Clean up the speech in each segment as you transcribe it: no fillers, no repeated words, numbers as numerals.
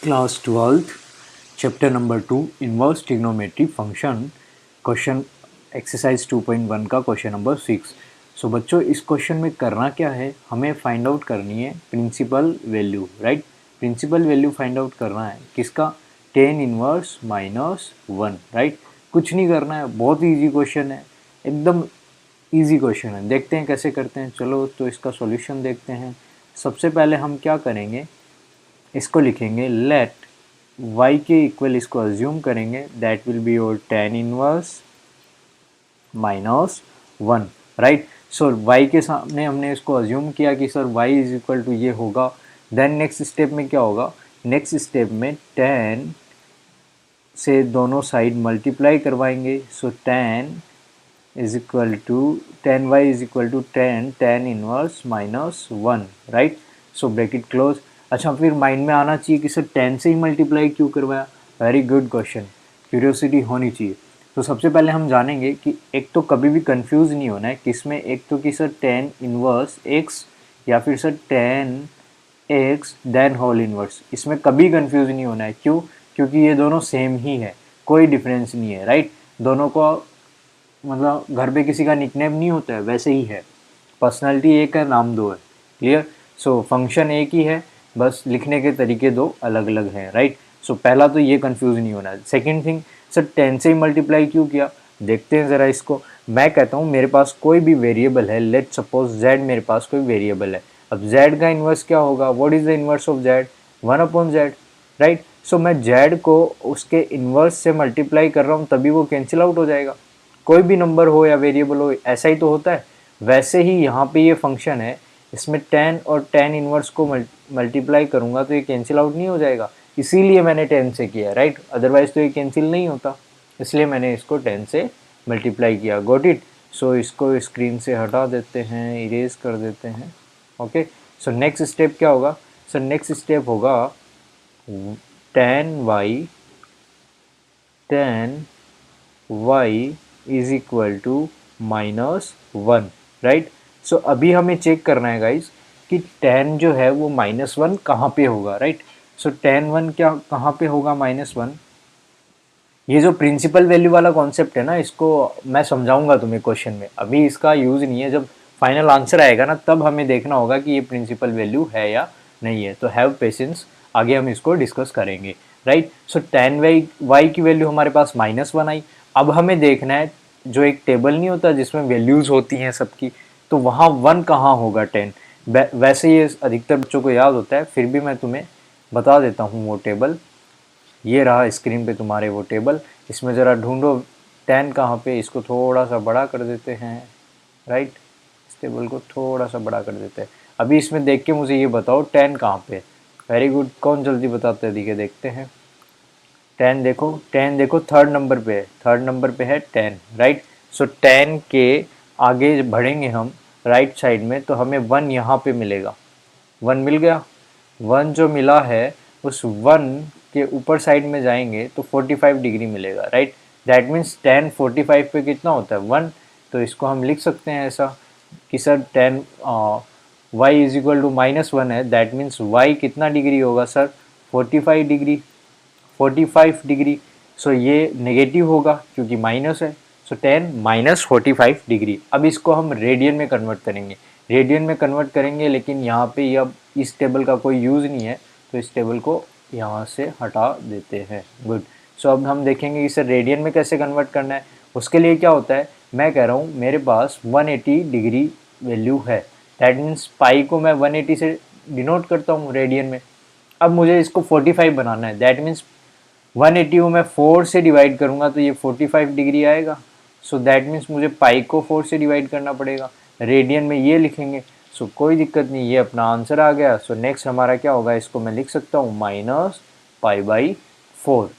Class 12th chapter number 2 inverse trigonometry function question exercise 2.1 का question number 6। सो बच्चों, इस question में करना क्या है, हमें फाइंड आउट करनी है principal value. Right, principal value find out करना है किसका, टेन इनवर्स माइनस 1। राइट, कुछ नहीं करना है, बहुत ईजी क्वेश्चन है, एकदम ईजी क्वेश्चन है। देखते हैं कैसे करते हैं। चलो तो इसका सॉल्यूशन देखते हैं। सबसे पहले हम क्या करेंगे, इसको लिखेंगे लेट y के इक्वल, इसको अज्यूम करेंगे that will be your tan inverse minus 1। Right, so y के सामने हमने इसको अज्यूम किया कि sir y is equal to ये होगा। देन नेक्स्ट स्टेप में क्या होगा, नेक्स्ट स्टेप में 10 से दोनों साइड मल्टीप्लाई करवाएंगे। So 10 is equal to 10y is equal to 10 inverse minus 1। Right, so bracket close. अच्छा, फिर माइंड में आना चाहिए कि सर 10 से ही मल्टीप्लाई क्यों करवाया। वेरी गुड क्वेश्चन, क्यूरियोसिटी होनी चाहिए। तो सबसे पहले हम जानेंगे कि एक तो कभी भी कंफ्यूज नहीं होना है किसमें, एक तो कि सर 10 इनवर्स x या फिर sir 10x then whole inverse, इसमें कभी कंफ्यूज नहीं होना है। क्यों, क्योंकि ये दोनों सेम ही है, कोई डिफरेंस नहीं है। राइट, दोनों को मतलब घर पे किसी का निकनेम नहीं होता है, वैसे ही है, पर्सनालिटी एक है, नाम दो है। क्लियर, सो फंक्शन एक ही है, बस लिखने के तरीके दो अलग अलग हैं। राइट, सो पहला तो ये कंफ्यूज नहीं होना है। सेकंड थिंग, सर 10 से ही मल्टीप्लाई क्यों किया, देखते हैं ज़रा इसको। मैं कहता हूँ मेरे पास कोई भी वेरिएबल है, लेट सपोज z, मेरे पास कोई वेरिएबल है। अब z का इन्वर्स क्या होगा, what is the inverse of z, 1/z। Right, so मैं z को उसके इन्वर्स से मल्टीप्लाई कर रहा हूँ, तभी वो कैंसिल आउट हो जाएगा। कोई भी नंबर हो या वेरिएबल हो, ऐसा ही तो होता है। वैसे ही यहाँ पे ये फंक्शन है, इसमें 10 और 10 इनवर्स को मल्टीप्लाई करूँगा तो ये कैंसिल आउट नहीं हो जाएगा, इसीलिए मैंने 10 से किया। राइट, अदरवाइज तो ये कैंसिल नहीं होता, इसलिए मैंने इसको 10 से मल्टीप्लाई किया। Got it. सो इसको स्क्रीन से हटा देते हैं, इरेज कर देते हैं। ओके, सो नेक्स्ट स्टेप क्या होगा, सो नेक्स्ट स्टेप होगा 10y is equal to minus 1। Right, so अभी हमें चेक करना है गाइज कि 10 जो है वो -1 कहाँ पे होगा। राइट, सो 10 क्या कहाँ पे होगा, -1। ये जो प्रिंसिपल वैल्यू वाला कॉन्सेप्ट है ना, इसको मैं समझाऊंगा तुम्हें क्वेश्चन में, अभी इसका यूज नहीं है। जब फाइनल आंसर आएगा ना, तब हमें देखना होगा कि ये प्रिंसिपल वैल्यू है या नहीं है। तो हैव पेशेंस, आगे हम इसको डिस्कस करेंगे। राइट, सो 10y की वैल्यू हमारे पास -1 आई। अब हमें देखना है, जो एक टेबल नहीं होता जिसमें वैल्यूज होती हैं सबकी, तो वहाँ 1 कहाँ होगा 10। वैसे ये अधिकतर बच्चों को याद होता है, फिर भी मैं तुम्हें बता देता हूँ वो टेबल। ये रहा स्क्रीन पे तुम्हारे वो टेबल, इसमें ज़रा ढूंढो 10 कहाँ पे, इसको थोड़ा सा बड़ा कर देते हैं। राइट, इस टेबल को थोड़ा सा बड़ा कर देते हैं। अभी इसमें देख के मुझे ये बताओ 10 कहाँ पे। वेरी गुड, कौन जल्दी बताते हैं, दिखे देखते हैं। 10 देखो, 10 देखो, थर्ड नंबर पे है, थर्ड नंबर पे है 10। राइट, सो 10 के आगे बढ़ेंगे हम राइट साइड में, तो हमें 1 यहाँ पे मिलेगा। 1 मिल गया, 1 जो मिला है उस 1 के ऊपर साइड में जाएंगे तो 45 डिग्री मिलेगा। राइट, दैट मीन्स 10 45 पे कितना होता है, 1। तो इसको हम लिख सकते हैं ऐसा कि sir 10 y is equal to -1 है, दैट मीन्स y कितना डिग्री होगा सर, 45 डिग्री, 45 डिग्री। सो ये नेगेटिव होगा क्योंकि माइनस है, सो 10 -45 डिग्री। अब इसको हम रेडियन में कन्वर्ट करेंगे, रेडियन में कन्वर्ट करेंगे, लेकिन यहाँ पे अब इस टेबल का कोई यूज़ नहीं है, तो इस टेबल को यहाँ से हटा देते हैं। गुड, सो अब हम देखेंगे कि सर रेडियन में कैसे कन्वर्ट करना है। उसके लिए क्या होता है, मैं कह रहा हूँ मेरे पास 180 डिग्री वैल्यू है, दैट मीन्स पाई को मैं 180 से डिनोट करता हूँ रेडियन में। अब मुझे इसको 45 बनाना है, दैट मीन्स 180 को मैं 4 से डिवाइड करूंगा तो ये 45 डिग्री आएगा। सो दैट मीन्स मुझे पाई को 4 से डिवाइड करना पड़ेगा, रेडियन में ये लिखेंगे। सो कोई दिक्कत नहीं, ये अपना आंसर आ गया। सो नेक्स्ट हमारा क्या होगा, इसको मैं लिख सकता हूँ -π/4।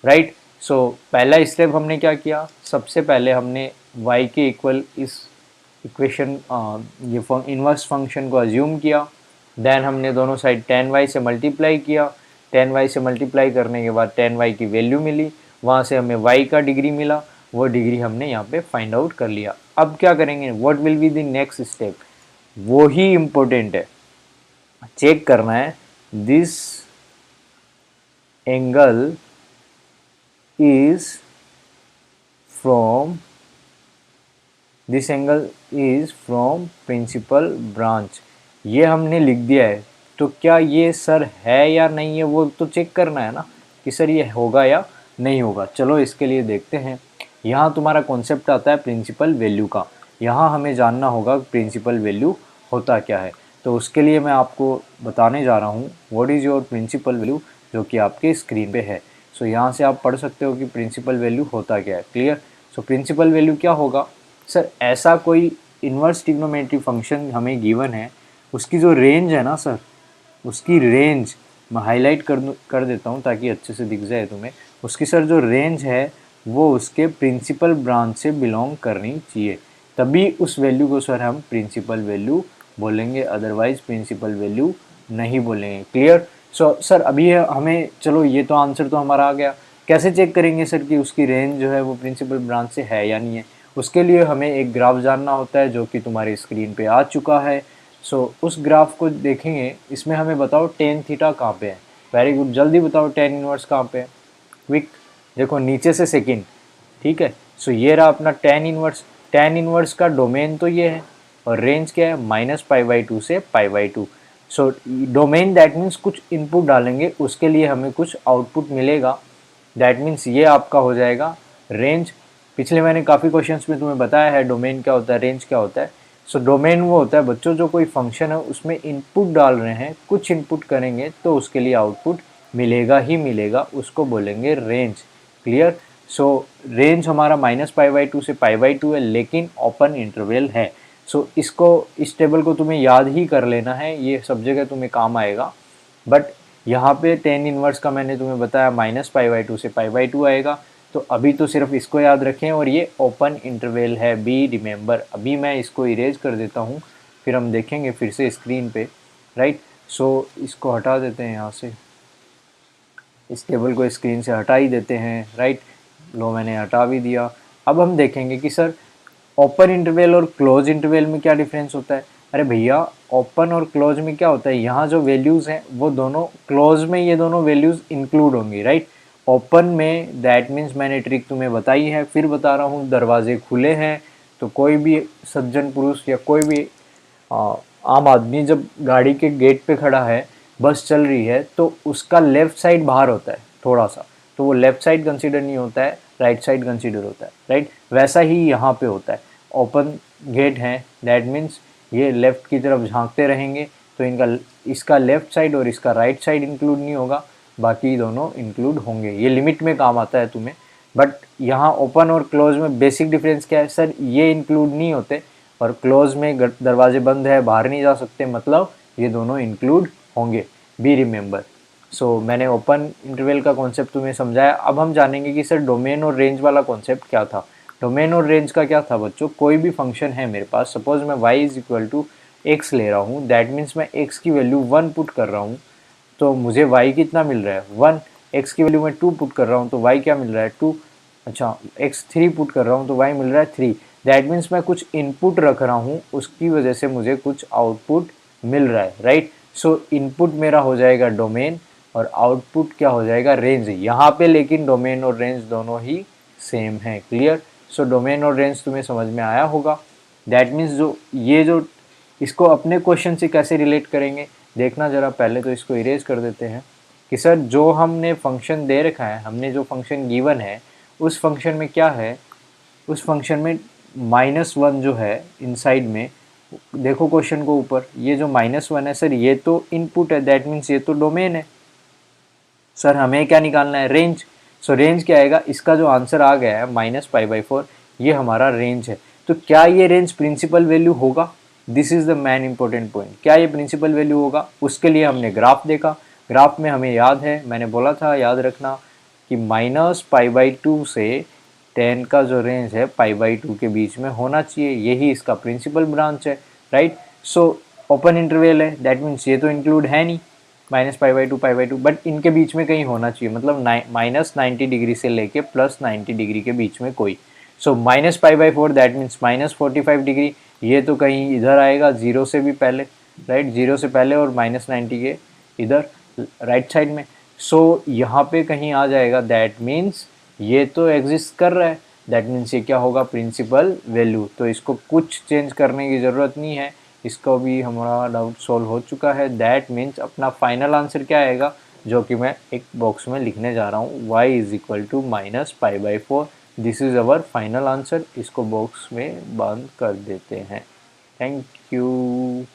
राइट, सो पहला स्टेप हमने क्या किया, सबसे पहले हमने y के इक्वल इस इक्वेशन ये इनवर्स फंक्शन को अज्यूम किया। देन हमने दोनों साइड 10y से मल्टीप्लाई किया, 10y से मल्टीप्लाई करने के बाद 10y की वैल्यू मिली, वहाँ से हमें y का डिग्री मिला, वो डिग्री हमने यहाँ पे फाइंड आउट कर लिया। अब क्या करेंगे, what will be the next step, वो ही इम्पोर्टेंट है, चेक करना है this angle is from this angle is from principal branch, ये हमने लिख दिया है। तो क्या ये सर है या नहीं है वो तो चेक करना है ना कि सर ये होगा या नहीं होगा। चलो इसके लिए देखते हैं। यहाँ तुम्हारा कॉन्सेप्ट आता है प्रिंसिपल वैल्यू का। यहाँ हमें जानना होगा प्रिंसिपल वैल्यू होता क्या है। तो उसके लिए मैं आपको बताने जा रहा हूँ what is your principal value, जो कि आपके स्क्रीन पे है। सो यहाँ से आप पढ़ सकते हो कि प्रिंसिपल वैल्यू होता क्या है। क्लियर। सो प्रिंसिपल वैल्यू क्या होगा सर, ऐसा कोई इन्वर्स ट्रिग्नोमेट्री फंक्शन हमें गिवन है, उसकी जो रेंज है ना सर, उसकी रेंज मैं हाईलाइट कर देता हूँ ताकि अच्छे से दिख जाए तुम्हें। उसकी सर जो रेंज है वो उसके प्रिंसिपल ब्रांच से बिलोंग करनी चाहिए, तभी उस वैल्यू को सर हम प्रिंसिपल वैल्यू बोलेंगे, अदरवाइज प्रिंसिपल वैल्यू नहीं बोलेंगे। क्लियर। सो सर अभी हमें, चलो ये तो आंसर तो हमारा आ गया, कैसे चेक करेंगे सर कि उसकी रेंज जो है वो प्रिंसिपल ब्रांच से है या नहीं है। उसके लिए हमें एक ग्राफ जानना होता है जो कि तुम्हारी स्क्रीन पे आ चुका है। सो उस ग्राफ को देखेंगे। इसमें हमें बताओ टेन थीटा कहाँ पे है। वेरी गुड, जल्दी बताओ टेन इनवर्स कहाँ पे है। क्विक। देखो नीचे से सेकंड। ठीक है। सो ये रहा अपना टेन इनवर्स। टेन इनवर्स का डोमेन तो ये है और रेंज क्या है -π/2 से π/2। सो डोमेन दैट मीन्स कुछ इनपुट डालेंगे उसके लिए हमें कुछ आउटपुट मिलेगा। दैट मीन्स ये आपका हो जाएगा रेंज। पिछले मैंने काफ़ी क्वेश्चंस में तुम्हें बताया है डोमेन क्या होता है, रेंज क्या होता है। सो डोमेन वो होता है बच्चों जो कोई फंक्शन है उसमें इनपुट डाल रहे हैं, कुछ इनपुट करेंगे तो उसके लिए आउटपुट मिलेगा ही मिलेगा, उसको बोलेंगे रेंज। क्लियर। सो रेंज हमारा -π/2 से π/2 है लेकिन ओपन इंटरवल है। सो इसको, इस टेबल को तुम्हें याद ही कर लेना है, ये सब जगह तुम्हें काम आएगा। बट यहाँ पे टेन इनवर्स का मैंने तुम्हें बताया -π/2 से π/2 आएगा। तो अभी तो सिर्फ इसको याद रखें और ये ओपन इंटरवल है, बी रिमेंबर। अभी मैं इसको इरेज कर देता हूँ, फिर हम देखेंगे फिर से स्क्रीन पे। राइट। सो इसको हटा देते हैं यहाँ से, इस टेबल को स्क्रीन से हटा ही देते हैं। राइट। लो मैंने हटा भी दिया। अब हम देखेंगे कि सर ओपन इंटरवल और क्लोज इंटरवल में क्या डिफरेंस होता है। अरे भैया ओपन और क्लोज में क्या होता है, यहाँ जो वैल्यूज़ हैं वो दोनों क्लोज में ये दोनों वैल्यूज़ इंक्लूड होंगी। राइट। ओपन में दैट मीन्स मैंने ट्रिक तुम्हें बताई है, फिर बता रहा हूँ, दरवाजे खुले हैं तो कोई भी सज्जन पुरुष या कोई भी आम आदमी जब गाड़ी के गेट पे खड़ा है, बस चल रही है, तो उसका लेफ्ट साइड बाहर होता है थोड़ा सा, तो वो लेफ्ट साइड कंसीडर नहीं होता है, राइट साइड कंसीडर होता है। राइट। वैसा ही यहाँ पे होता है। ओपन गेट है दैट मीन्स ये लेफ्ट की तरफ झांकते रहेंगे तो इनका, इसका लेफ्ट साइड और इसका राइट साइड इंक्लूड नहीं होगा, बाकी दोनों इंक्लूड होंगे। ये लिमिट में काम आता है तुम्हें। बट यहाँ ओपन और क्लोज में बेसिक डिफरेंस क्या है सर, ये इंक्लूड नहीं होते और क्लोज में दरवाजे बंद है, बाहर नहीं जा सकते, मतलब ये दोनों इंक्लूड होंगे। Be remember. सो मैंने ओपन इंटरवल का कॉन्सेप्ट तुम्हें समझाया। अब हम जानेंगे कि सर डोमेन और रेंज वाला कॉन्सेप्ट क्या था। डोमेन और रेंज का क्या था बच्चों, कोई भी फंक्शन है मेरे पास, सपोज मैं y = x ले रहा हूँ, दैट मीन्स मैं x की वैल्यू 1 पुट कर रहा हूँ तो मुझे y कितना मिल रहा है 1। x की वैल्यू मैं 2 पुट कर रहा हूँ तो y क्या मिल रहा है 2। अच्छा x 3 पुट कर रहा हूँ तो y मिल रहा है 3। दैट मीन्स मैं कुछ इनपुट रख रहा हूँ उसकी वजह से मुझे कुछ आउटपुट मिल रहा है। राइट। सो इनपुट मेरा हो जाएगा डोमेन और आउटपुट क्या हो जाएगा रेंज। यहाँ पे लेकिन डोमेन और रेंज दोनों ही सेम है। क्लियर। सो डोमेन और रेंज तुम्हें समझ में आया होगा। दैट मीन्स जो ये जो इसको अपने क्वेश्चन से कैसे रिलेट करेंगे देखना जरा। पहले तो इसको इरेज कर देते हैं कि सर जो हमने फंक्शन दे रखा है, हमने जो फंक्शन गिवन है उस फंक्शन में क्या है, उस फंक्शन में -1 जो है इनसाइड में, देखो क्वेश्चन को ऊपर, ये जो -1 है सर ये तो इनपुट है, दैट मीन्स ये तो डोमेन है। सर हमें क्या निकालना है रेंज। सो रेंज क्या आएगा, इसका जो आंसर आ गया है -π/4, ये हमारा रेंज है। तो क्या ये रेंज प्रिंसिपल वैल्यू होगा, this is the man important point. क्या ये प्रिंसिपल वैल्यू होगा, उसके लिए हमने ग्राफ देखा। ग्राफ में हमें याद है, मैंने बोला था याद रखना कि -π/2 से 10 का जो रेंज है π/2 के बीच में होना चाहिए, यही इसका प्रिंसिपल ब्रांच है। राइट। सो ओपन इंटरवल है दैट मीन्स ये तो इंक्लूड है नहीं -π/2 π/2, बट इनके बीच में कहीं होना चाहिए, मतलब -90 डिग्री से लेके +90 डिग्री के बीच में कोई। सो -π/4 दैट मीन्स -45 डिग्री, ये तो कहीं इधर आएगा जीरो से भी पहले। राइट। जीरो से पहले और -90 के इधर राइट साइड में। सो यहाँ पे कहीं आ जाएगा, दैट मीन्स ये तो एग्जिस्ट कर रहा है, दैट मीन्स ये क्या होगा, प्रिंसिपल वैल्यू। तो इसको कुछ चेंज करने की ज़रूरत नहीं है, इसको भी हमारा डाउट सॉल्व हो चुका है। दैट मीन्स अपना फाइनल आंसर क्या आएगा, जो कि मैं एक बॉक्स में लिखने जा रहा हूँ, y is equal to -π/4। This is our final answer. इसको बॉक्स में बंद कर देते हैं। Thank you.